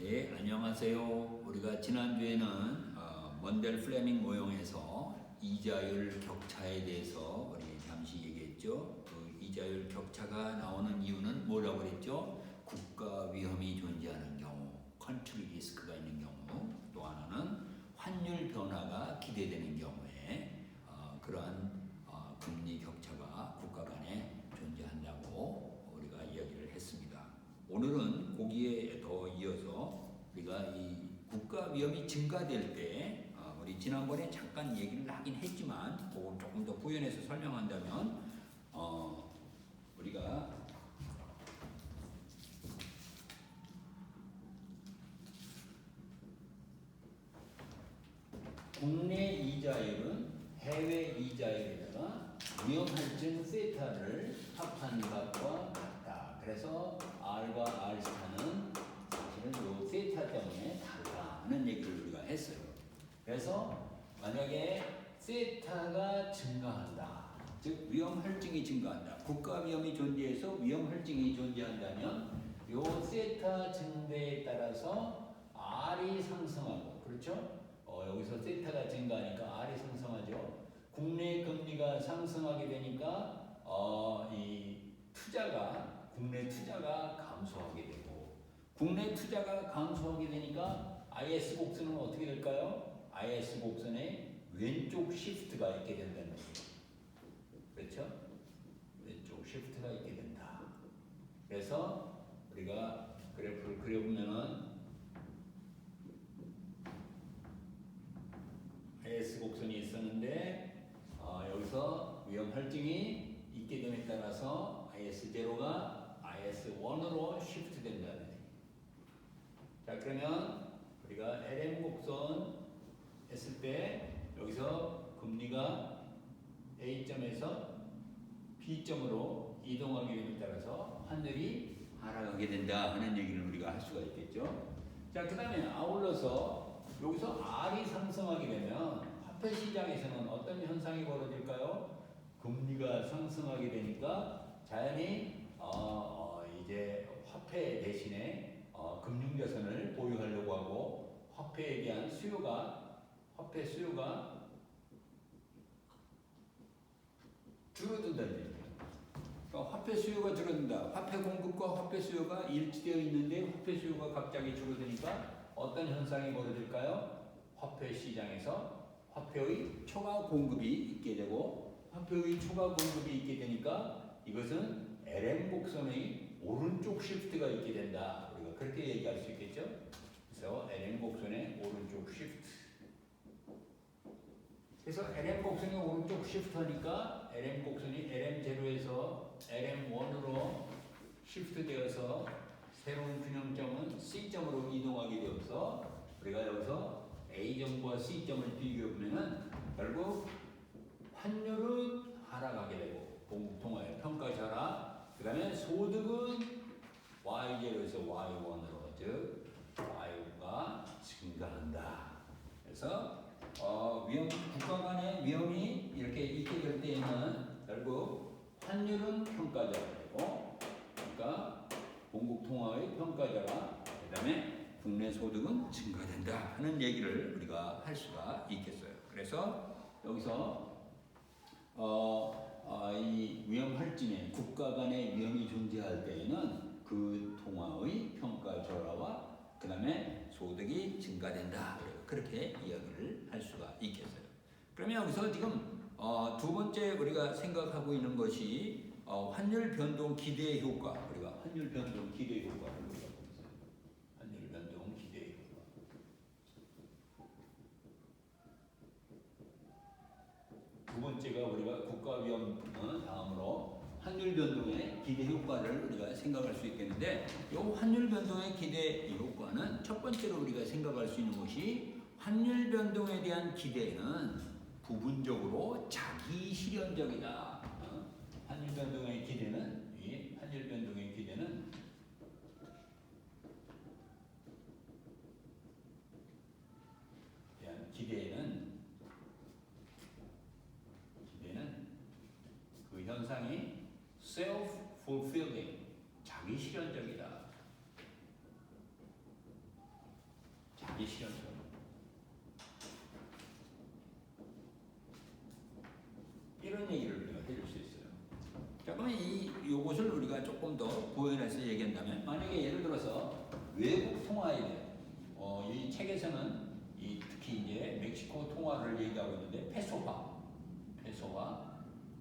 예, 안녕하세요. 우리가 지난주에는 먼델 플레밍 모형에서 이자율 격차에 대해서 우리 잠시 얘기했죠. 그 이자율 격차가 나오는 이유는 뭐라고 그랬죠? 국가 위험이 존재하는 경우, 컨트리 리스크가 있는 경우, 또 하나는 환율 변화가 기대되는 경우에 그러한 금리 격차가 국가 간에 존재한다고 우리가 이야기를 했습니다. 오늘은 거기에 더 이어서 우리가 이 국가 위험이 증가될 때 우리 지난번에 잠깐 얘기를 하긴 했지만 그걸 조금 더 부연해서 설명한다면 우리가 국내 이자율은 해외 이자율에다가 위험할증 세타를 합한 값과 같다. 그래서 R과 R 스타는 사실은 이 세타 때문에 다르다는 얘기를 우리가 했어요. 그래서 만약에 세타가 증가한다, 즉 위험할증이 증가한다, 국가 위험이 존재해서 위험할증이 존재한다면 이 세타 증대에 따라서 R이 상승하고, 그렇죠? 여기서 세타가 증가하니까 R이 상승하죠. 국내 금리가 상승하게 되니까 이 국내 투자가 감소하게 되고, 국내 투자가 감소하게 되니까 IS 곡선은 어떻게 될까요? IS 곡선에 왼쪽 시프트가 있게 된다는 거죠. 그렇죠? 왼쪽 시프트가 있게 된다. 그래서 우리가 그래프를 그려보면은 IS 곡선이 있었는데 여기서 위험할증이 있게 됨에 따라서 IS0가 IS1으로 시프트 된다는 얘기. 자, 그러면 우리가 LM 곡선 했을 때 여기서 금리가 A점에서 B점으로 이동하게 됨에 따라서 환율이 하락하게 된다 하는 얘기를 우리가 할 수가 있겠죠. 자, 그 다음에 아울러서 여기서 R이 상승하게 되면 화폐 시장에서는 어떤 현상이 벌어질까요? 금리가 상승하게 되니까 자연히 이제 화폐 대신에 금융자산을 보유하려고 하고 화폐에 대한 화폐 수요가 줄어든다는 얘기예요. 그러니까 화폐 수요가 줄어든다. 화폐 공급과 화폐 수요가 일치되어 있는데 화폐 수요가 갑자기 줄어드니까 어떤 현상이 벌어질까요? 화폐 시장에서 화폐의 초과 공급이 있게 되고, 화폐의 초과 공급이 있게 되니까 이것은 LM 곡선의 오른쪽 시프트가 있게 된다. 우리가 그렇게 얘기할 수 있겠죠? 그래서 LM 곡선의 오른쪽 시프트. 그래서 LM 곡선이 오른쪽 시프트하니까 LM 곡선이 LM0에서 LM1으로 시프트되어서 새로운 균형점은 C점으로 이동하게 되어서 우리가 여기서 A점과 C점을 비교해보면은 결국 환율은 하락하게 되고 공통화의 평가시 하락, 그 다음에 소득은 Y0에서 Y1으로, 즉 Y가 증가한다. 그래서 국가 간의 위험이 이렇게 있게 될 때에는 결국 환율은 평가자가 되고, 그러니까 공급 통화의 평가자가, 그 다음에 국내 소득은 증가된다 하는 얘기를 우리가 할 수가 있겠어요. 그래서 여기서 이 위험할증에 국가 간의 위험이 존재할 때에는 그 통화의 평가절하와 그 다음에 소득이 증가된다. 그렇게 이야기를 할 수가 있겠어요. 그러면 여기서 지금 두 번째 우리가 생각하고 있는 것이 환율 변동 기대 효과. 우리가 환율 변동 기대 효과를 우리가 보고 있어요. 환율 변동 기대 효과. 두 번째가 우리가 국가 위험 다음으로 환율 변동의 기대 효과를 우리가 생각할 수 있겠는데, 이 환율 변동의 기대 효과는 첫 번째로 우리가 생각할 수 있는 것이, 환율 변동에 대한 기대는 부분적으로 자기 실현적이다. 환율 변동의 기대는 기대는 그 현상이 self-fulfilling, 자기 실현적이다. 자기 실현적. 이런 얘기를 우리가 해줄 수 있어요. 자, 그러면 요것을 우리가 조금 더 부연해서 얘기한다면, 만약에 예를 들어서 외국 통화에 대해, 이 책에서는 특히 이제 멕시코 통화를 얘기하고 있는데, 페소화.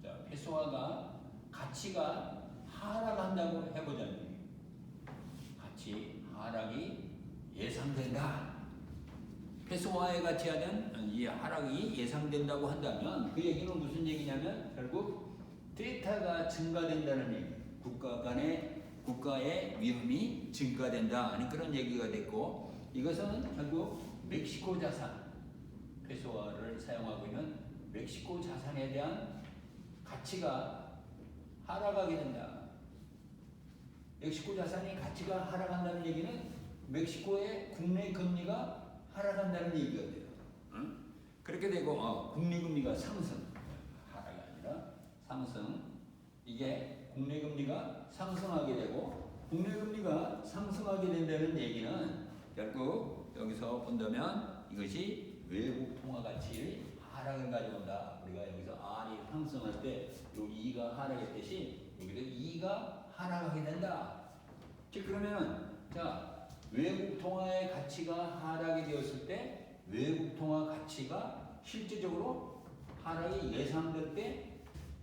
자, 페소화가 가치가 하락한다고 해보자면, 가치 하락이 예상된다. 페소화의 가치에 대한 이 하락이 예상된다고 한다면 그 얘기는 무슨 얘기냐면 결국 데이터가 증가된다는 얘기, 국가의 위험이 증가된다 하는 그런 얘기가 됐고, 이것은 결국 멕시코 자산, 페소화를 사용하고 있는 멕시코 자산에 대한 가치가 하락하게 된다. 멕시코 자산이 가치가 하락한다는 얘기는 멕시코의 국내 금리가 하락한다는 얘기가 돼요. 응? 그렇게 되고 국내 금리가 상승, 하락이 아니라 상승. 이게 국내 금리가 상승하게 되고, 국내 금리가 상승하게 된다는 얘기는 결국 여기서 본다면 이것이 외국 통화 가치의 하락을 가져온다. 우리가 여기서 R이 상승할 때 요 E가 하락했듯이 여기도 E가 하락하게 된다. 즉 그러면 자, 외국 통화의 가치가 하락이 되었을 때 외국 통화 가치가 실제적으로 하락이 예상될 때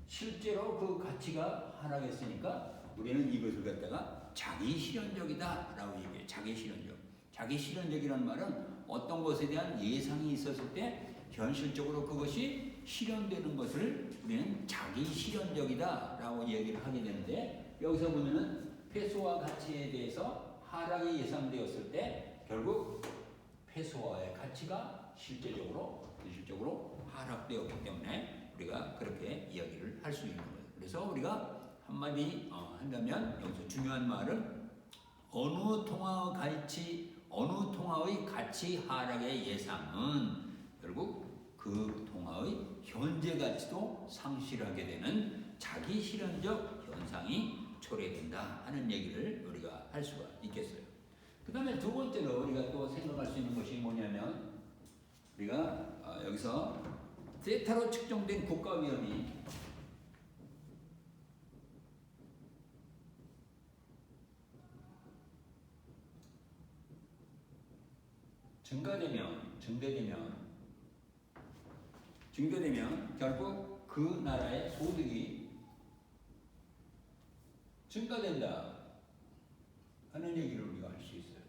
실제로 그 가치가 하락했으니까 우리는 이것을 갖다가 자기 실현적이다 라고 얘기해요. 자기 실현적. 자기 실현적이라는 말은 어떤 것에 대한 예상이 있었을 때 현실적으로 그것이 실현되는 것을 우리는 자기 실현적이다 라고 얘기를 하게 되는데, 여기서 보면은 페소화 가치에 대해서 하락이 예상되었을 때 결국 페소화의 가치가 실질적으로 하락되었기 때문에 우리가 그렇게 이야기를 할 수 있는 거예요. 그래서 우리가 한마디 한다면 여기서 중요한 말은 어느 통화의 가치 하락의 예상은 결국 그 통화의 현재 가치도 상실하게 되는 자기 실현적 현상이 초래된다 하는 얘기를 우리가 할 수가 있겠어요. 그 다음에 두 번째로 우리가 또 생각할 수 있는 것이 뭐냐면, 우리가 여기서 세타로 측정된 국가 위험이 증가되면 결국 그 나라의 소득이 증가된다 하는 얘기를 우리가 할 수 있어요.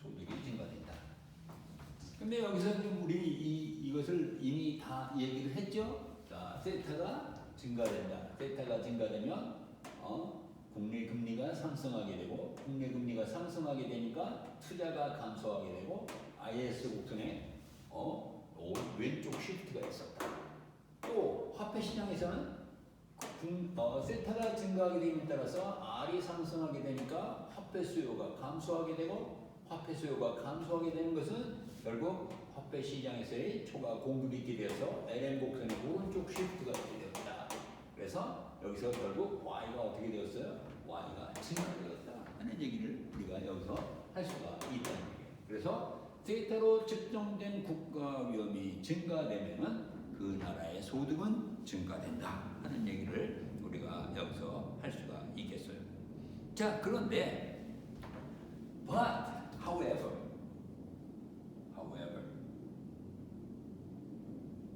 소득이 증가된다. 근데 여기서 우리 이것을 이미 다 얘기를 했죠. 자, 세타가 증가된다. 세타가 증가되면 국내 금리가 상승하게 되고, 국내 금리가 상승하게 되니까 투자가 감소하게 되고, IS 곡선에 왼쪽 시프트가 있었다. 또 화폐 시장에서는 세타가 증가하게 됨에 따라서 R이 상승하게 되니까 화폐 수요가 감소하게 되고, 화폐 수요가 감소하게 되는 것은 결국 화폐 시장에서의 초과 공급이 있게 되어서 LN 곡선의 오른쪽 시프트가 되게 되었다. 그래서 여기서 결국 Y가 어떻게 되었어요? Y가 증가되었다 하는 얘기를 우리가 여기서 할 수가 있다는 얘기예요. 그래서 세타로 측정된 국가 위험이 증가되면은 그 나라의 소득은 증가된다 하는 얘기를 우리가 여기서 할 수가 있겠어요. 자, 그런데 however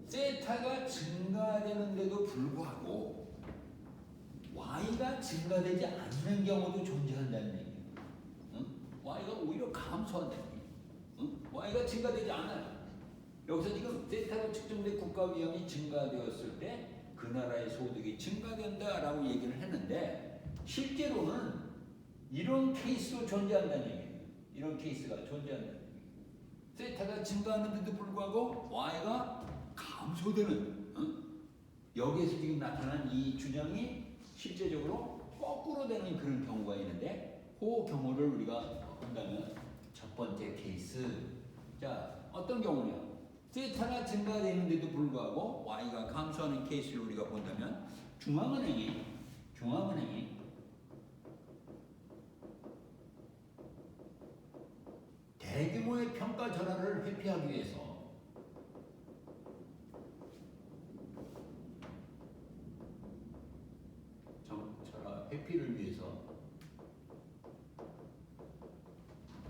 세타가 증가되는데도 불구하고 Y가 증가되지 않는 경우도 존재한다는 얘기예요. Y가 오히려 감소한다는 얘기예요. Y가 증가되지 않아요. 여기서 지금 세타로 측정된 국가 위험이 증가되었을 때 그 나라의 소득이 증가된다라고 얘기를 했는데, 실제로는 이런 케이스도 존재한다는 얘기예요. 이런 케이스가 존재한다는 얘기예요. 세타가 증가하는데도 불구하고 Y가 감소되는, 여기에서 지금 나타난 이 주장이 실제적으로 거꾸로 되는 그런 경우가 있는데, 그 경우를 우리가 본다면 첫 번째 케이스, 자, 어떤 경우냐? 세타가 증가되는데도 불구하고 Y가 감소하는 케이스를 우리가 본다면, 중앙은행이 회피하기 위해서 정철화 회피를 위해서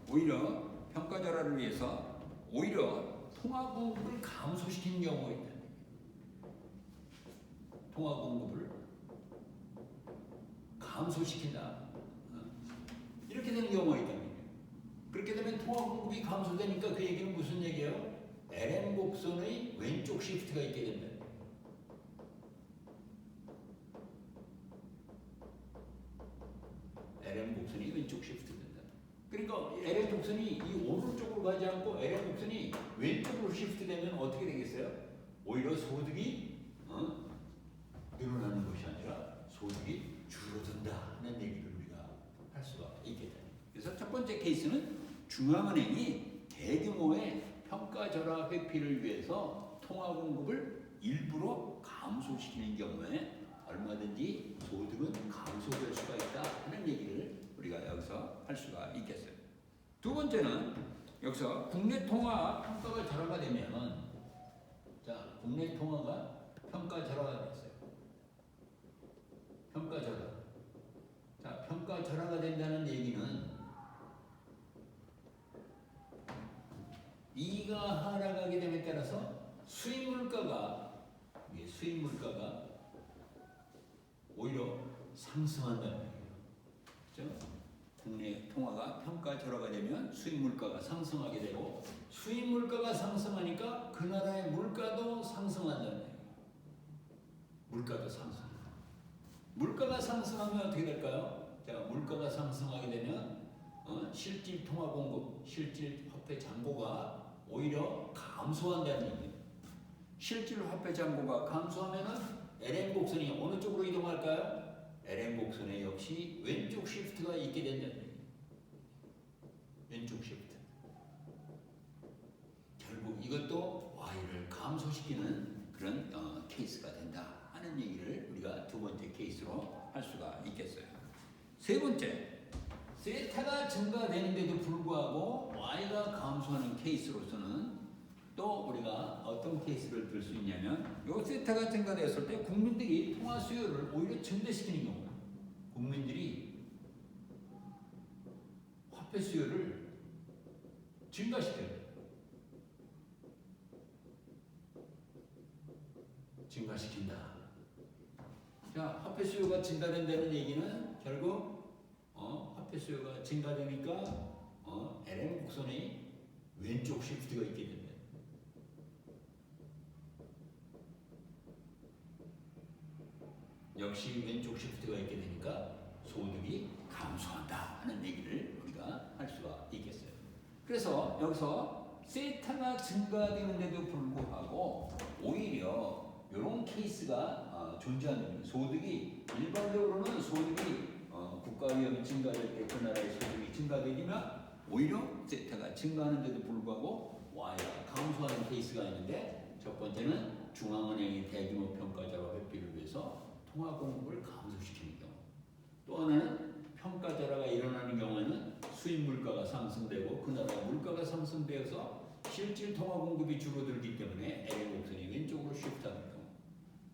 오히려 평가절하를 위해서 오히려 통화 공급을 감소시키는 경우가 있다. 통화 공급을 감소시킨다. 이렇게 되는 경우가 있다. 그렇게 되면 통화 공급이 감소되니까 그 얘기는 무슨 얘기예요? LM 곡선의 왼쪽 시프트가 있게 된다. LM 곡선이 왼쪽 시프트 된다. 그러니까 LM 곡선이 이 오른쪽으로 가지 않고 LM 곡선이 왼쪽으로 시프트 되면 어떻게 되겠어요? 오히려 소득이 늘어나는 것이 아니라 소득이 줄어든다 하는 얘기를 우리가 할 수가 있겠다. 그래서 첫 번째 케이스는 중앙은행이 대규모의 평가절하 회피를 위해서 통화 공급을 일부러 감소시키는 경우에 얼마든지 소득은 감소될 수가 있다 하는 얘기를 우리가 여기서 할 수가 있겠어요. 두 번째는 여기서 국내 통화 평가가 절하가 되면 자, 국내 통화가 평가절하가 됐어요. 평가절하. 자, 평가절하가 된다는 얘기는 이가 하락하게 됨에 따라서 수입물가가 오히려 상승한다는 얘기예요. 그렇죠? 국내 통화가 평가절하가 되면 수입물가가 상승하게 되고 수입물가가 상승하니까 그 나라의 물가도 상승한다는 얘기예요. 물가도 상승. 물가가 상승하면 어떻게 될까요? 자, 물가가 상승하게 되면 실질 통화 공급, 실질 화폐 잔고가 오히려 감소한다는 얘기예요. 실질 화폐 잔고가 감소하면은 LM 곡선이 어느 쪽으로 이동할까요? LM 곡선에 역시 왼쪽 시프트가 있게 된다는 얘기예요. 왼쪽 시프트. 결국 이것도 Y를 감소시키는 그런 케이스가 된다 하는 얘기를 우리가 두 번째 케이스로 할 수가 있겠어요. 세 번째, 세타가 증가되는데도 불구하고 Y가 감소하는 케이스로서는 또 우리가 어떤 케이스를 들 수 있냐면 요 세타가 증가되었을 때 국민들이 통화 수요를 오히려 증대시키는 경우, 국민들이 화폐 수요를 증가시켜요. 증가시킨다. 자, 화폐 수요가 증가된다는 얘기는 결국 화폐 수요가 증가되니까 LM 곡선의 왼쪽 시프트가 있게 된다. 역시 왼쪽 시프트가 있게 되니까 소득이 감소한다 하는 얘기를 우리가 할 수가 있겠어요. 그래서 여기서 세타가 증가되는데도 불구하고 오히려 이런 케이스가 존재하는 소득이 일반적으로는 소득이 국가 위험이 증가될 때 그 나라의 소득이 증가되면 오히려 세타가 증가하는데도 불구하고 Y가 감소하는 케이스가 있는데 첫 번째는 중앙은행이 대규모 평가절하 회피를 위해서 통화 공급을 감소시키는 경우, 또 하나는 평가절하가 일어나는 경우에는 수입 물가가 상승되고 그 나라의 물가가 상승되어서 실질 통화 공급이 줄어들기 때문에 LM 곡선이 왼쪽으로 쉬프트하는 경우,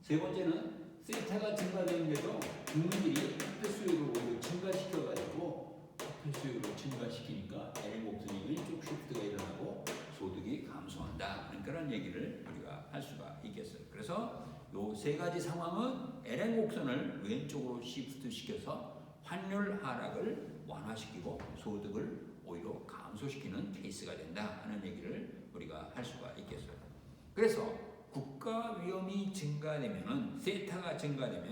세 번째는 세타가 증가되는데도 국민들이 화폐 수요를 오히려 증가시켜가지고 화폐 수요를 증가시키니까 LM 곡선이 왼쪽 쉬프트가 일어나고 소득이 감소한다 하는 그런 얘기를 우리가 할 수가 있겠어요. 그래서 요 세 가지 상황은 LM 곡선을 왼쪽으로 시프트 시켜서 환율 하락을 완화시키고 소득을 오히려 감소시키는 케이스가 된다 하는 얘기를 우리가 할 수가 있겠어요. 그래서 국가 위험이 증가되면은 세타가 증가되는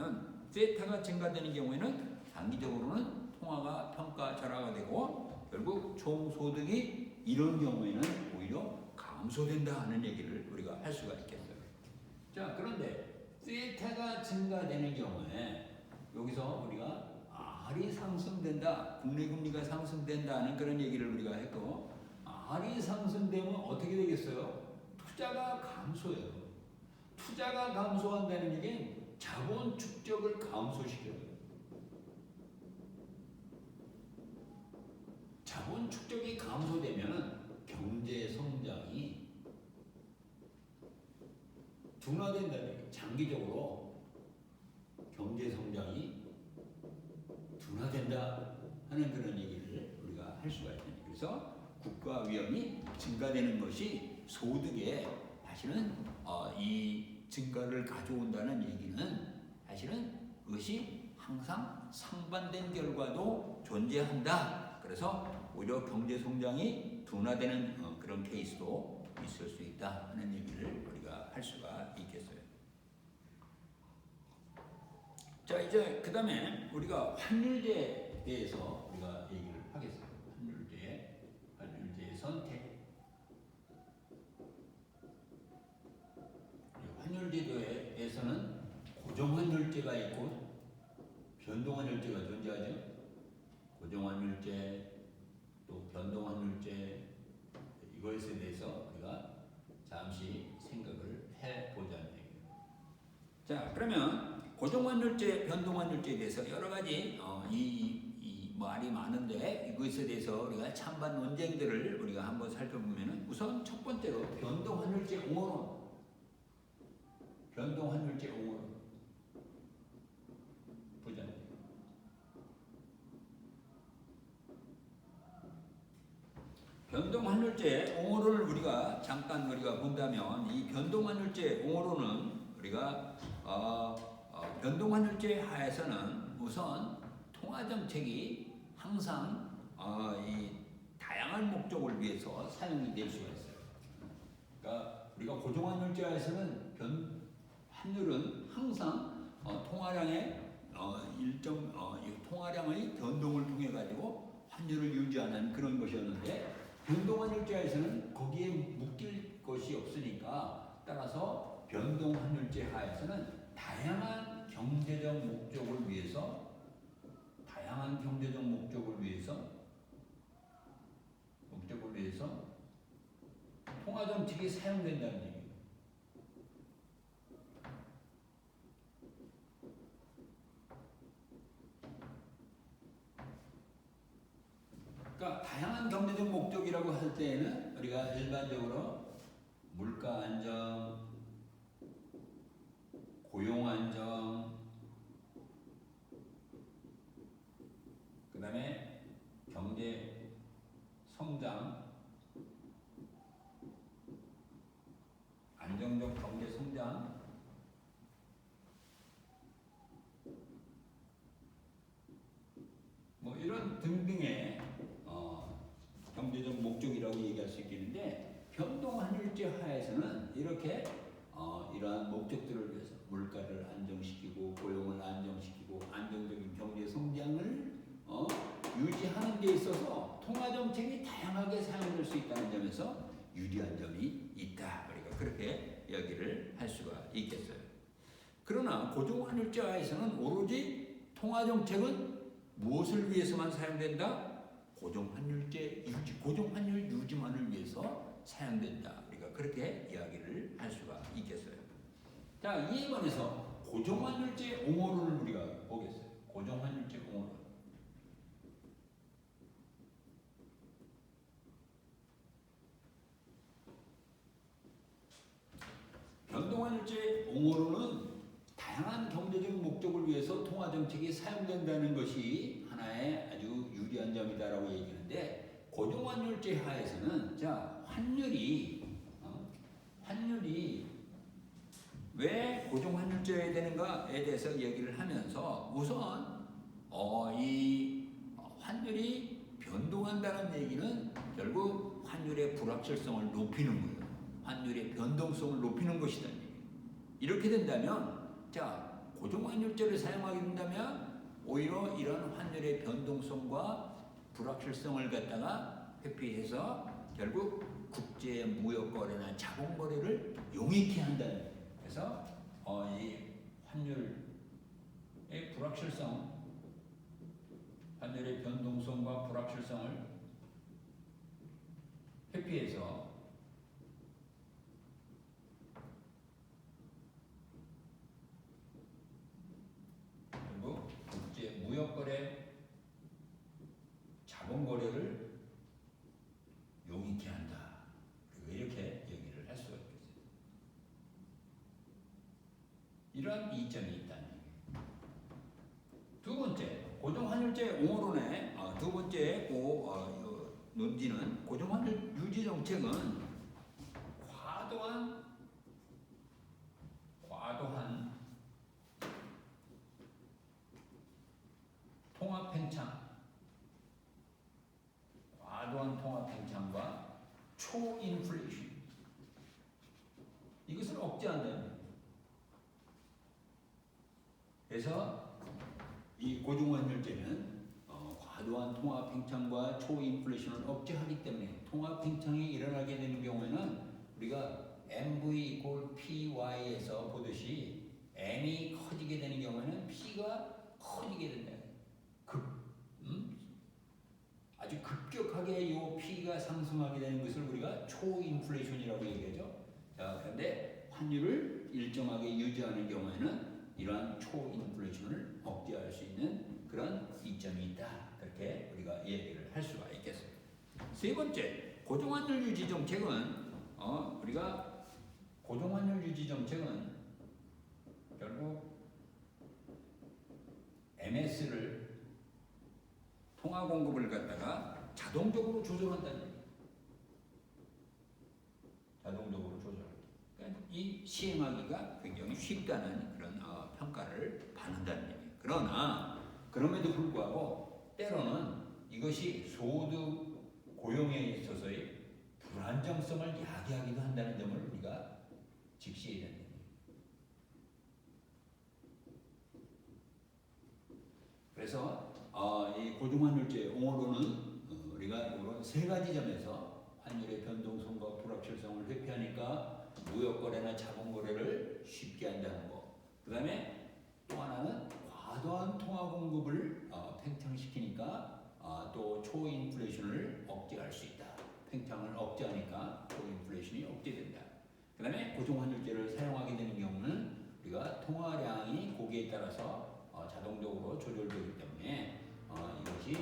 경우에는 단기적으로는 통화가 평가절하가 되고 결국 총 소득이 이런 경우에는 오히려 감소된다 하는 얘기를 우리가 할 수가 있겠어요. 자, 그런데 세타가 증가되는 경우에 여기서 우리가 R이 상승된다, 국내 금리가 상승된다는 그런 얘기를 우리가 했고, R이 상승되면 어떻게 되겠어요? 투자가 감소해요. 투자가 감소한다는 얘기는 자본 축적을 감소시켜요. 자본 축적이 감소되면 경제 성장이 둔화된다는 얘기. 장기적으로 경제 성장이 둔화된다 하는 그런 얘기를 우리가 할 수가 있습니다. 그래서 국가 위험이 증가되는 것이 소득에 사실은 이 증가를 가져온다는 얘기는 사실은 그것이 항상 상반된 결과도 존재한다. 그래서 오히려 경제 성장이 둔화되는 그런 케이스도 있을 수 있다 하는 얘기를 우리가 할 수가 있겠어요. 자, 이제 그 다음에 우리가 환율제에 대해서 우리가 얘기를 하겠어요. 환율제 선택. 환율제도에서는 고정환율제가 있고 변동환율제가 존재하죠. 고정환율제 또 변동환율제, 이것에 대해서 우리가 잠시 생각을 해보자는 얘기예요. 자, 그러면 고정환율제, 변동환율제에 대해서 여러 가지 이 말이 많은데 이것에 대해서 우리가 찬반 논쟁들을 우리가 한번 살펴보면 우선 첫 번째로 변동환율제 옹호론. 변동환율제 옹호론 보자. 변동환율제 옹호론을 우리가 잠깐 본다면 이 변동환율제 옹호론은 우리가 변동환율제 하에서는 우선 통화정책이 항상 이 다양한 목적을 위해서 사용이 될 수가 있어요. 그러니까 우리가 고정환율제 하에서는 환율은 항상 통화량의 일정 통화량의 변동을 통해 가지고 환율을 유지하는 그런 것이었는데 변동환율제하에서는 거기에 묶일 것이 없으니까 따라서 변동환율제 하에서는 다양한 경제적 목적을 위해서 통화정책이 사용된다는 얘기예요. 그러니까 다양한 경제적 목적이라고 할 때에는 우리가 일반적으로 물가 안정, 고용 안정, 그 다음에 경제 성장, 안정적 경제 성장, 뭐 이런 등등의 경제적 목적이라고 얘기할 수 있겠는데 변동환율제 하에서는 이렇게 이러한 목적들을 위해서 물가를 안정시키고 고용을 안정시키고 안정적인 경제 성장을 유지하는 데 있어서 통화정책이 다양하게 사용될 수 있다는 점에서 유리한 점이 있다. 우리가 그렇게 이야기를 할 수가 있겠어요. 그러나 고정환율제 하에서는 오로지 통화정책은 무엇을 위해서만 사용된다? 고정환율제 유지, 고정환율 유지만을 위해서 사용된다. 우리가 그렇게 이야기를 할 수가 있겠어요. 자, 이에 관해서 고정환율제 옹호론을 우리가 보겠어요. 고정환율제 옹호론. 변동환율제 옹호론은 다양한 경제적 목적을 위해서 통화정책이 사용된다는 것이 하나의 아주 유리한 점이다라고 얘기하는데 고정환율제 하에서는 자 환율이 왜 고정환율제여야 되는가에 대해서 얘기를 하면서 우선 이 환율이 변동한다는 얘기는 결국 환율의 불확실성을 높이는 거예요. 환율의 변동성을 높이는 것이다. 이렇게 된다면 자 고정환율제를 사용하게 된다면 오히려 이런 환율의 변동성과 불확실성을 갖다가 회피해서 결국 국제 무역 거래나 자본 거래를 용이케 한다는 거예요. 그래서 이 환율의 불확실성, 환율의 변동성과 불확실성을 회피해서 그리고 국제 무역 거래, 자본 거래를 용이케 한다. 그리고 이렇게 얘기를 할 수가 있겠어요. 이점이 있다는 얘기예요. 두 번째, 고정환율제 옹호론의 두 번째 논지는 고정환율 유지 정책은 과도한 통합 팽창과 초인플레이션 이것을 억제한다는. 그래서 이 고정환율제는 과도한 통합 팽창과 초인플레이션을 억제하기 때문에 통합 팽창이 일어나게 되는 경우에는 우리가 MV = PY에서 보듯이 M이 커지게 되는 경우에는 P가 커지게 된다. 아주 급격하게 이 P가 상승하게 되는 것을 우리가 초인플레이션이라고 얘기하죠. 자, 그런데 환율을 일정하게 유지하는 경우에는 이러한 초인플레이션을 억제할 수 있는 그런 이점이 있다. 그렇게 우리가 얘기를 할 수가 있겠어요. 세 번째, 고정환율 유지 정책은 우리가 고정환율 유지 정책은 결국 MS를 통화 공급을 갖다가 자동적으로 조절한다는 얘기예요. 자동적으로 조절. 그러니까 이 시행하기가 굉장히 쉽다는 그런 평가를 받는다는 얘기예요. 그러나 그럼에도 불구하고 때로는 이것이 소득 고용에 있어서의 불안정성을 야기하기도 한다는 점을 우리가 직시해야 된다. 그래서 이 고정환율제 옹호론은 우리가 이런 세 가지 점에서 환율의 변동성과 불확실성을 회피하니까 무역거래나 자본거래를 쉽게 한다는 거. 그 다음에 또 하나는 과도한 통화 공급을 팽창시키니까 또 초인플레이션을 억제할 수 있다. 팽창을 억제하니까 초인플레이션이 억제된다. 그 다음에 고정환율제를 사용하게 되는 경우는 우리가 통화량이 거기에 따라서 자동적으로 조절되기 때문에 이것이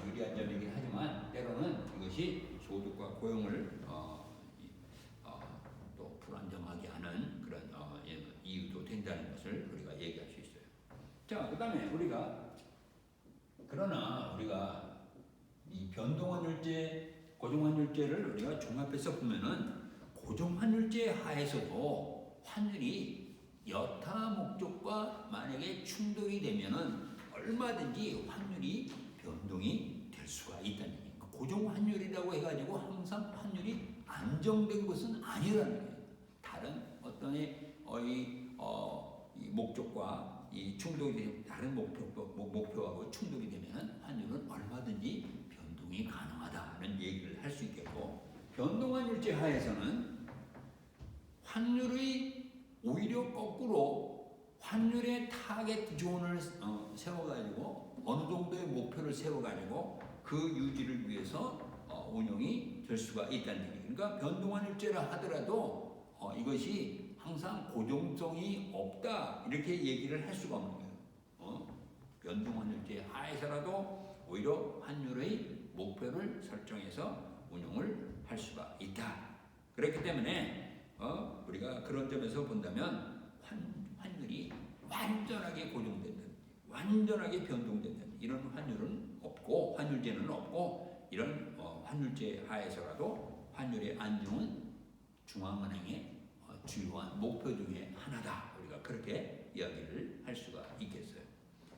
유리한 점이긴 하지만 때로는 이것이 소득과 고용을 또 불안정하게 하는 그런 이유도 된다는 것을 우리가 얘기할 수 있어요. 자, 그 다음에 그러나 우리가 이 변동환율제, 고정환율제를 우리가 종합해서 보면은 고정환율제 하에서도 환율이 여타 목적과 만약에 충돌이 되면은 얼마든지 환율이 변동이 될 수가 있다는 얘기예요. 고정환율이라고 해가지고 항상 환율이 안정된 것은 아니라는 거예요. 다른 어떤의 이 목적과 이 충돌이 다른 목표하고 충돌이 되면은 환율은 얼마든지 변동이 가능하다는 얘기를 할 수 있겠고, 변동환율제 하에서는 환율의 오히려 거꾸로 환율의 타겟 존을 세워가지고 어느 정도의 목표를 세워가지고 그 유지를 위해서 운영이 될 수가 있다는 얘기예요. 그러니까 변동환율제라 하더라도 이것이 항상 고정성이 없다 이렇게 얘기를 할 수가 없는 거예요. 변동환율제 하에서라도 오히려 환율의 목표를 설정해서 운용을 할 수가 있다. 그렇기 때문에 우리가 그런 점에서 본다면 환율이 완전하게 고정된다, 완전하게 변동된다 이런 환율은 없고, 환율제는 없고, 이런 환율제 하에서라도 환율의 안정은 중앙은행의 주요한 목표 중에 하나다. 우리가 그렇게 이야기를 할 수가 있겠어요.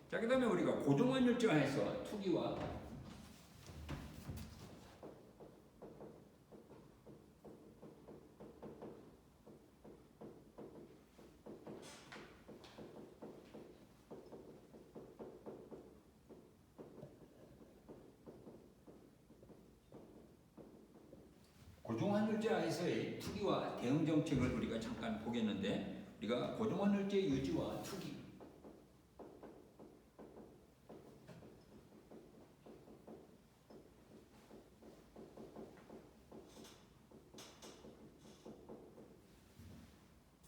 자, 그 다음에 우리가 고정환율제 하에서 투기와 고정환율제 하에서의 투기와 대응 정책을 우리가 잠깐 보겠는데, 우리가 고정환율제 유지와 투기,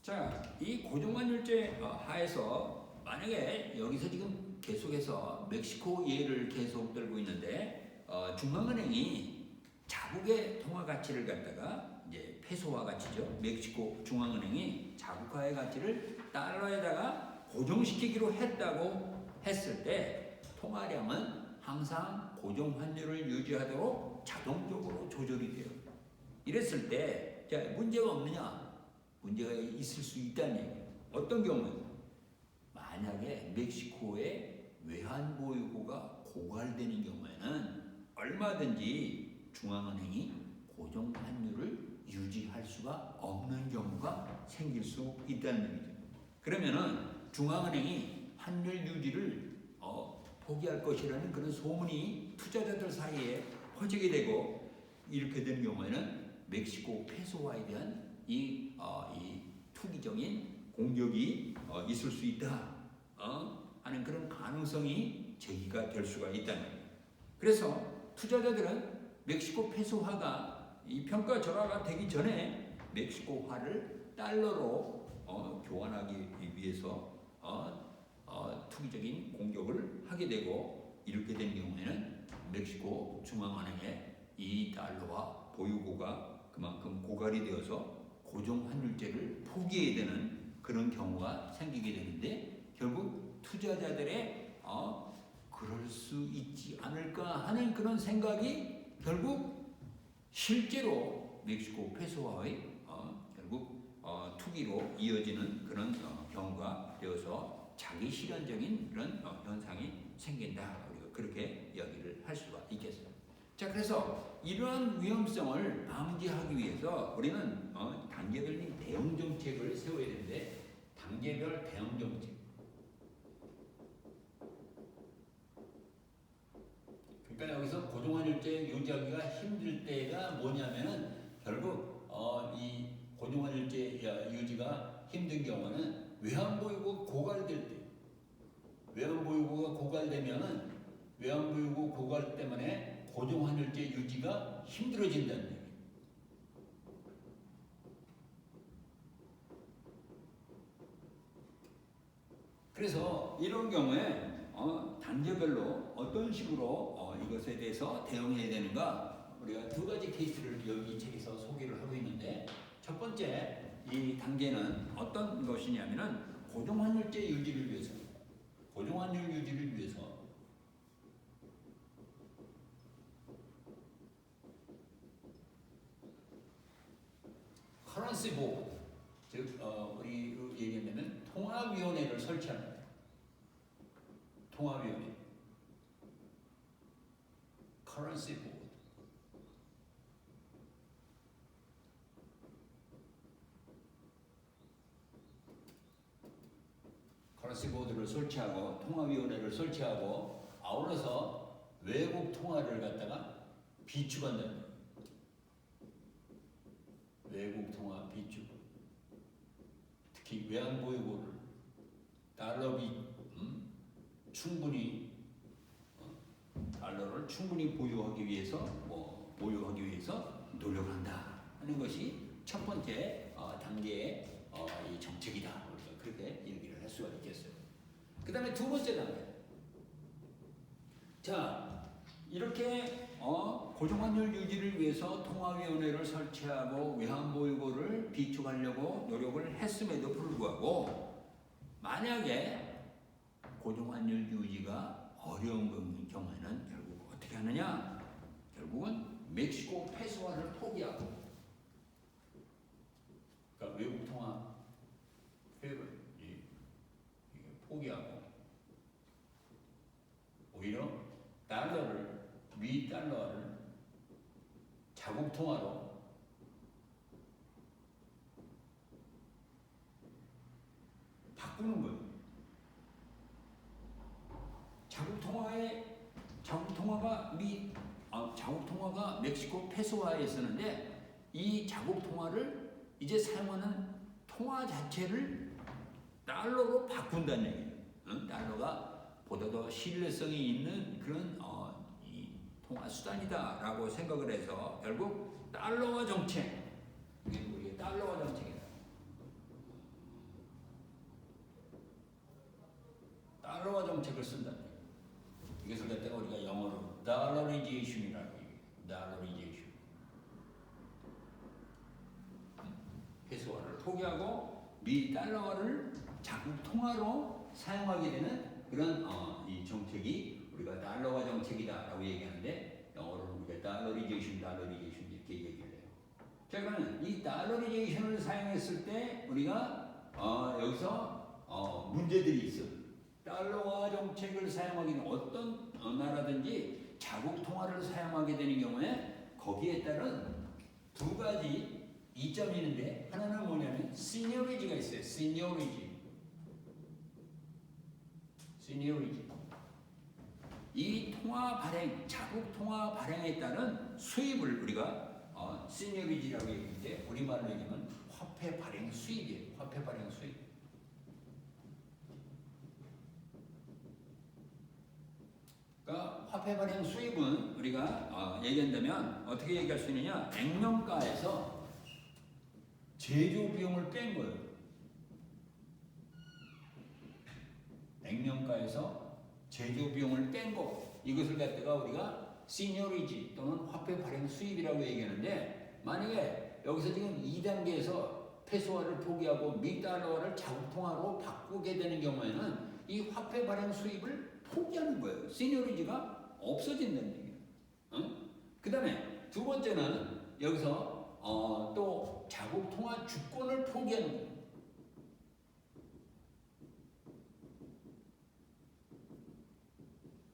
자, 이 고정환율제 하에서 만약에 여기서 지금 계속해서 멕시코 예를 계속 들고 있는데 중앙은행이 자국의 통화 가치를 갖다가 이제 페소화 가치죠. 멕시코 중앙은행이 자국화의 가치를 달러에다가 고정시키기로 했다고 했을 때 통화량은 항상 고정 환율을 유지하도록 자동적으로 조절이 돼요. 이랬을 때 자, 문제가 없느냐? 문제가 있을 수 있다는 얘기예요. 어떤 경우에? 만약에 멕시코의 외환 보유고가 고갈되는 경우에는 얼마든지 중앙은행이 고정 환율을 유지할 수가 없는 경우가 생길 수 있다는 얘기죠. 그러면은 중앙은행이 환율 유지를 포기할 것이라는 그런 소문이 투자자들 사이에 퍼지게 되고, 이렇게 되는 경우에는 멕시코 페소화에 대한 이 투기적인 공격이 있을 수 있다 하는 그런 가능성이 제기가 될 수가 있다는 거예요. 그래서 투자자들은 멕시코 페소화가 이 평가절하가 되기 전에 멕시코화를 달러로 교환하기 위해서 투기적인 공격을 하게 되고, 이렇게 된 경우에는 멕시코 중앙은행의 이 달러와 보유고가 그만큼 고갈이 되어서 고정 환율제를 포기해야 되는 그런 경우가 생기게 되는데, 결국 투자자들의 그럴 수 있지 않을까 하는 그런 생각이 결국 실제로 멕시코 페소화의 결국 투기로 이어지는 그런 경우가 되어서 자기 실현적인 그런 현상이 생긴다. 우리가 그렇게 이야기를 할 수가 있겠습니다. 자, 그래서 이러한 위험성을 방지하기 위해서 우리는 단계별 대응 정책을 세워야 되는데, 단계별 대응 정책. 그러니까 여기서 고정환율제 유지하기가 힘들 때가 뭐냐면은 결국 이 고정환율제 유지가 힘든 경우는 외환보유고 고갈될 때, 외환보유고가 고갈되면은 외환보유고 고갈 때문에 고정환율제 유지가 힘들어진다는 얘기예요. 그래서 이런 경우에 단계별로 어떤 식으로 이것에 대해서 대응해야 되는가, 우리가 두 가지 케이스를 여기 책에서 소개를 하고 있는데, 첫 번째 이 단계는 어떤 것이냐면은 고정환율제 유지를 위해서, 고정환율 유지를 위해서 커런시 보드, 즉 우리 얘기하면 통화위원회를 설치합니다. 통화위원회, 커런시 보드. 커런시 보드를 설치하고 통화위원회를 설치하고, 아울러서 외국 통화를 갖다가 비축한다. 외국 통화 비축, 특히 외환 보유고를 달러비 충분히 달러를 충분히 보유하기 위해서 보유하기 위해서 노력한다 하는 것이 첫 번째 단계의 이 정책이다. 우리가 그렇게 얘기를 할 수가 있겠어요. 그 다음에 두 번째 단계. 자, 이렇게 고정환율 유지를 위해서 통화위원회를 설치하고 외환보유고를 비축하려고 노력을 했음에도 불구하고, 만약에 고정환율 유지가 어려운 경우에는 결국 어떻게 하느냐? 결국은 멕시코 페소화를 포기하고, 그러니까 외국 통화를 포기하고, 오히려 달러를, 미 달러를 자국 통화로 바꾸는 거예요. 자국 통화가 멕시코 페소화에 쓰는데, 이 자국 통화를 이제 사용하는 통화 자체를 달러로 바꾼다는 얘기예요. 달러가 보다 더 신뢰성이 있는 그런 이 통화 수단이다라고 생각을 해서 결국 달러화 정책, 이게 우리의 달러화 정책이다. 달러화 정책을 쓴다. 이것을 갖다가 우리가 영어로 dollarization이라고 얘기해요. dollarization. 페소화를 포기하고 미 달러화를 자국 통화로 사용하게 되는 그런 이 정책이 우리가 달러화 정책이다라고 얘기하는데 영어로는 우리가 달러리제이션 이렇게 얘기를 해요. 자, 그러면 이 달러리제이션을 사용했을 때 우리가 여기서 문제들이 있어. 달러화 정책을 사용하기 는 어떤 나라든지 자국 통화를 사용하게 되는 경우에 거기에 따른 두 가지 이점이 있는데 하나는 뭐냐면 시니어리지가 있어요. 시니어리지. 이 통화 발행, 자국 통화 발행에 따른 수입을 우리가 시니어리지라고 얘기하는데 우리말로 얘기하면 화폐 발행 수입이에요. 화폐 발행 수입. 그러니까 화폐 발행 수입은 우리가 얘기한다면 어떻게 얘기할 수 있느냐? 액면가에서 제조 비용을 뺀 거예요. 액면가에서 제조 비용을 뺀 거, 이것을 갖다가 우리가 시니어리지 또는 화폐 발행 수입이라고 얘기하는데, 만약에 여기서 지금 2단계에서 페소화를 포기하고 미달러화를 자국통화로 바꾸게 되는 경우에는 이 화폐 발행 수입을 포기하는 거예요. 시니어리지가 없어진다는 얘기예요. 그 다음에 두 번째는 여기서 또 자국통화 주권을 포기하는 거예요.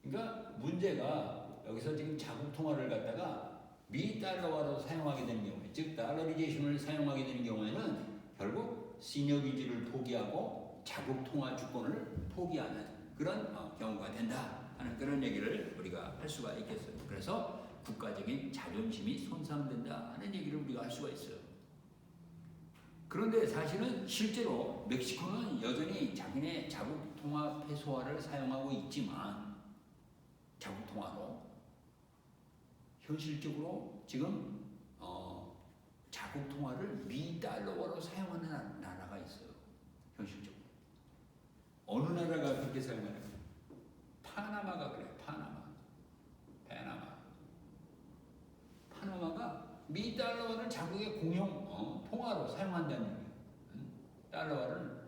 그러니까 문제가 여기서 지금 자국 통화를 갖다가 미달러화로 사용하게 되는 경우에, 즉 달러리제이션을 사용하게 되는 경우에는 결국 시니어리지를 포기하고 자국 통화 주권을 포기하는 그런 경우가 된다 하는 그런 얘기를 우리가 할 수가 있겠어요. 그래서 국가적인 자존심이 손상된다 하는 얘기를 우리가 할 수가 있어요. 그런데 사실은 실제로 멕시코는 여전히 자기네 자국 통화 페소화를 사용하고 있지만 자국 통화로 현실적으로 지금 자국 통화를 미달러화로 사용하는 나라가 있어요. 현실적으로 어느 나라가 그렇게 사용하냐? 파나마가 그래요. 파나마가 미달러화를 자국의 공용 통화로 사용한다는 거예요. 달러화를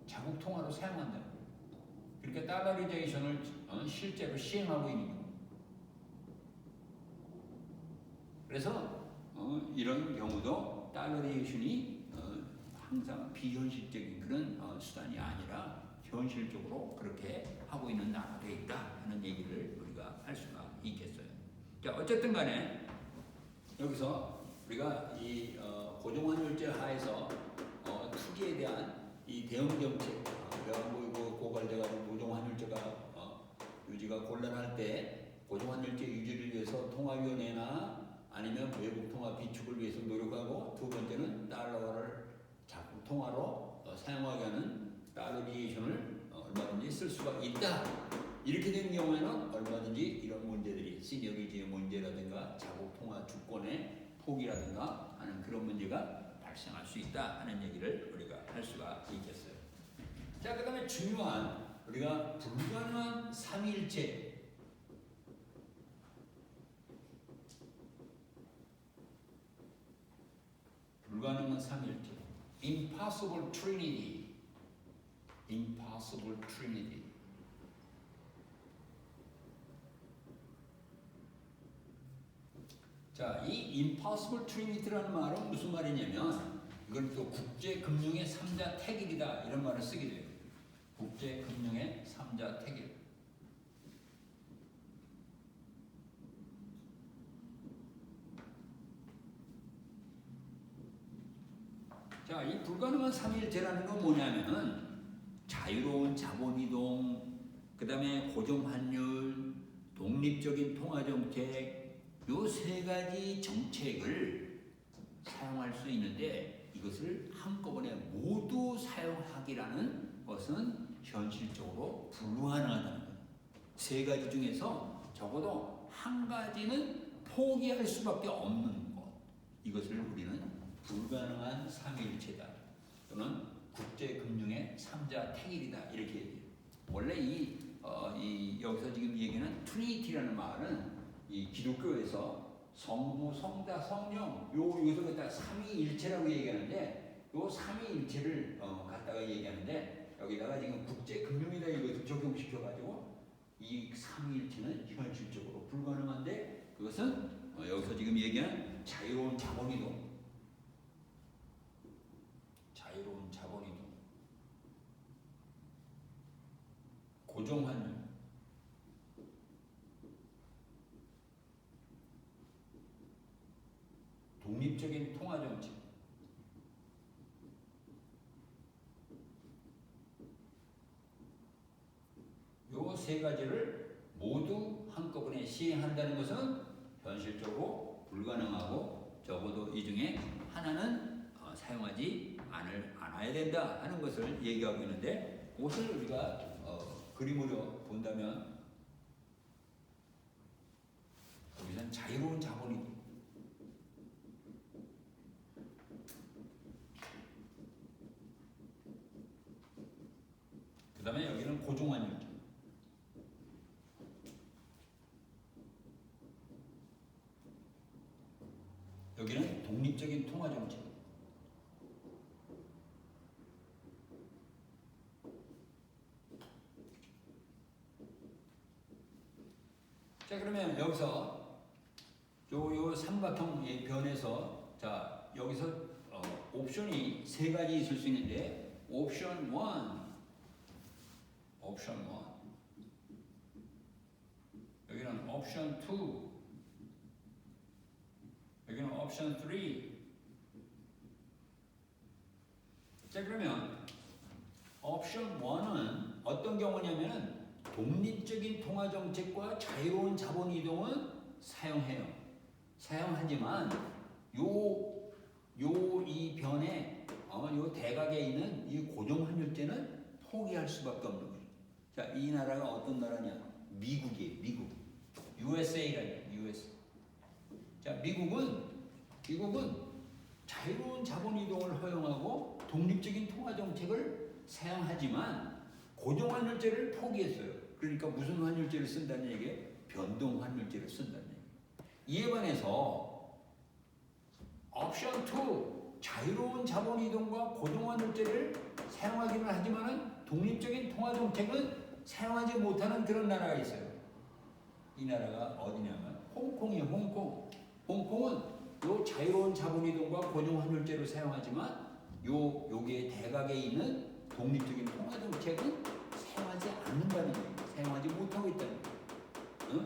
자국 통화로 사용한다는 거예요. 그러니까 달러리제이션을 실제로 시행하고 있는 경우. 그래서 이런 경우도 달러리제이션이 항상 비현실적인 그런 수단이 아니라 현실적으로 그렇게 하고 있는 나라가 있다 하는 얘기를 우리가 할 수가 있겠어요. 자, 어쨌든 간에 여기서 우리가 이 고정환율제 하에서 투기에 대한 이 대응 정책, 외환보유고 고갈돼가지고 고정환율제가 유지가 곤란할 때 고정환율제 유지를 위해서 통화위원회나 아니면 외국 통화 비축을 위해서 노력하고, 두 번째는 달러화를 자국 통화로 사용하게 하는 달러리제이션을 얼마든지 쓸 수가 있다. 이렇게 되는 경우에는 얼마든지 이런 문제들이 시니어리지의 문제라든가 자국 통화 주권의 포기라든가 하는 그런 문제가 발생할 수 있다 하는 얘기를 우리가 할 수가 있겠어요. 자, 그 다음에 중요한 우리가 불가능한 삼위일체. 불가능한 삼위일체. Impossible Trinity. Impossible Trinity. 자, 이 Impossible Trinity라는 말은 무슨 말이냐면, 이건 또 국제금융의 3자 태길이다 이런 말을 쓰게 돼요. 국제금융의 3자 태길. 자, 이 불가능한 삼위일체라는 건 뭐냐면은 자유로운 자본이동, 그 다음에 고정환율, 독립적인 통화정책, 요 세 가지 정책을 사용할 수 있는데 이것을 한꺼번에 모두 사용하기라는 것은 현실적으로 불가능하다는 거예요. 세 가지 중에서 적어도 한 가지는 포기할 수밖에 없는 것. 이것을 우리는 불가능한 삼위일체다 또는 국제금융의 3자 태길이다 이렇게 얘기해요. 원래 여기서 지금 얘기하는 트리니티라는 말은 이 기독교에서 성부, 성자, 성령 이것을 갖다가 삼위일체라고 얘기하는데 요 삼위일체를 갖다가 얘기하는데 여기다가 지금 국제 금융에다 이거 적용시켜가지고 이 삼위일체는 현실적으로 불가능한데 그것은 여기서 지금 얘기한 자유로운 자본이동, 고정환율, 독립적인 통화정책, 요 세 가지를 모두 한꺼번에 시행한다는 것은 현실적으로 불가능하고 적어도 이 중에 하나는 사용하지 않아야 된다 하는 것을 얘기하고 있는데 그것을 우리가 그림으로 본다면 여기서는 자유로운 자본이 그 다음에 여기는 고정환율 여기는 독립적인 통화정책 자 그러면 여기서 요 삼각형 변에서 자 여기서 옵션이 세 가지 있을 수 있는데 옵션 1 여기는 옵션 2 여기는 옵션 3 자 그러면 옵션 1은 어떤 경우냐면은 독립적인 통화정책과 자유로운 자본 이동은 사용하지만 이 변에 요 대각에 있는 이 고정환율제는 포기할 수밖에 없는 거예요. 자, 이 나라가 어떤 나라냐? 미국이에요. 미국. USA라요. US. 자, 미국은 자유로운 자본 이동을 허용하고 독립적인 통화정책을 사용하지만 고정환율제를 포기했어요. 그러니까 무슨 환율제를 쓴다는 얘기예요? 변동환율제를 쓴다는 얘기예요. 이에 반해서 옵션 2 자유로운 자본 이동과 고정환율제를 사용하기는 하지만 독립적인 통화정책은 사용하지 못하는 그런 나라가 있어요. 이 나라가 어디냐면 홍콩이에요. 홍콩은 요 자유로운 자본 이동과 고정환율제를 사용하지만 요게 대각에 있는 독립적인 통화정책은 사용하지 않는다는 얘기예요. 사용하지 못하고 있다는 거예요.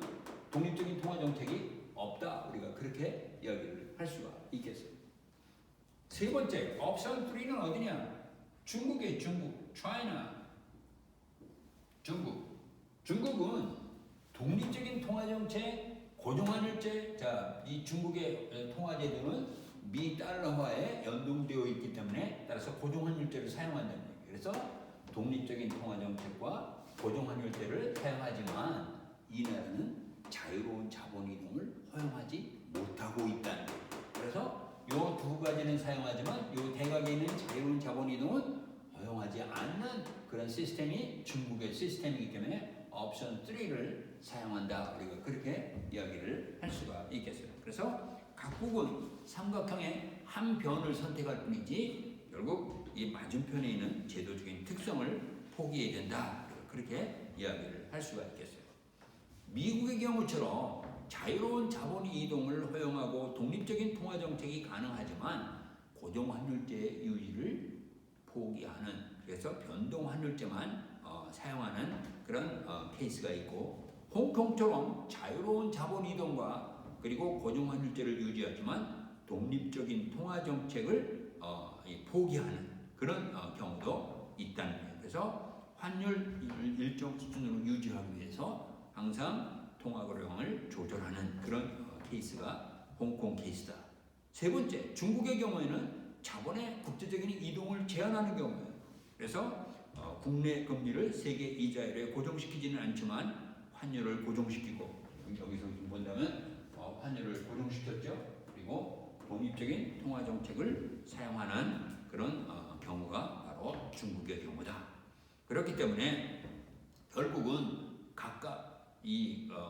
독립적인 통화정책이 없다. 우리가 그렇게 이야기를 할 수가 있겠어요. 세 번째, 옵션 3는 어디냐? 중국이에요. 중국. 중국은 독립적인 통화정책, 고정환율제, 자, 이 중국의 통화제도는 미 달러화에 연동되어 있기 때문에 따라서 고정환율제를 사용한다는 얘기예요. 그래서 독립적인 통화정책과 고정환율제를 사용하지만 이 나라는 자유로운 자본이동을 허용하지 못하고 있다는 거예요. 그래서 이 두 가지는 사용하지만 이 대각에 있는 자유로운 자본이동은 허용하지 않는 그런 시스템이 중국의 시스템이기 때문에 옵션 3를 사용한다. 우리가 그렇게 이야기를 할 수가 있겠어요. 그래서 각국은 삼각형의 한 변을 선택할 뿐이지 결국 이 맞은편에 있는 제도적인 특성을 포기해야 된다. 그렇게 이야기를 할 수가 있겠어요. 미국의 경우처럼 자유로운 자본 이동을 허용하고 독립적인 통화 정책이 가능하지만 고정환율제 유지를 포기하는 그래서 변동환율제만 사용하는 그런 케이스가 있고 홍콩처럼 자유로운 자본 이동과 그리고 고정환율제를 유지하지만 독립적인 통화 정책을 포기하는 그런 경우도 있다는 거예요. 그래서 환율 일정 수준으로 유지하기 위해서 항상 통화거래량을 조절하는 그런 케이스가 홍콩 케이스다. 세 번째, 중국의 경우에는 자본의 국제적인 이동을 제한하는 경우예요. 그래서 국내 금리를 세계 이자율에 고정시키지는 않지만 환율을 고정시키고 여기서 본다면 환율을 고정시켰죠. 그리고 독립적인 통화 정책을 사용하는 그런 경우가 바로 중국의 경우다. 그렇기 때문에 결국은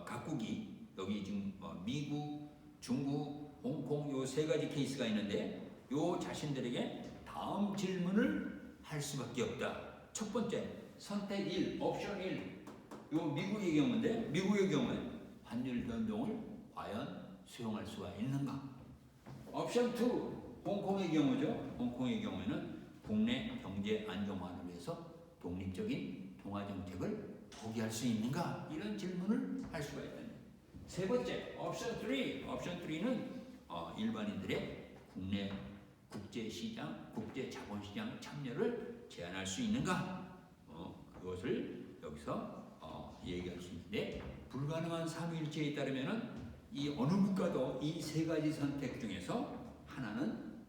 각국이 여기 지금 미국, 중국, 홍콩 요 세 가지 케이스가 있는데 요 자신들에게 다음 질문을 할 수밖에 없다. 첫 번째 선택 1, 옵션 1. 요 미국의 경우인데 미국의 경우에 환율 변동을 과연 수용할 수가 있는가? 옵션 2, 홍콩의 경우죠. 홍콩의 경우에는 국내 경제 안정화를 위해서 독립적인 통화 정책을 포기할 수 있는가? 이런 질문을 할 수가 있다. 세 번째, 옵션 3. 옵션 3는 일반인들의 국내 국제시장, 국제자본시장 참여를 제한할 수 있는가? 그것을 여기서 얘기할 수 있는데, 불가능한 삼위일체에 따르면은 이 어느 국가도 이 세 가지 선택 중에서 하나는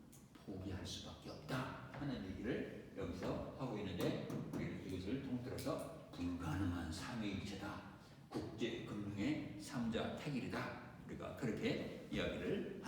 포기할 수밖에 없다 하는 얘기를 여기서 하고 있는데, 우리는 이것을 통틀어서 불가능한 삼위일체다, 국제금융의 3자 태길이다, 우리가 그렇게 이야기를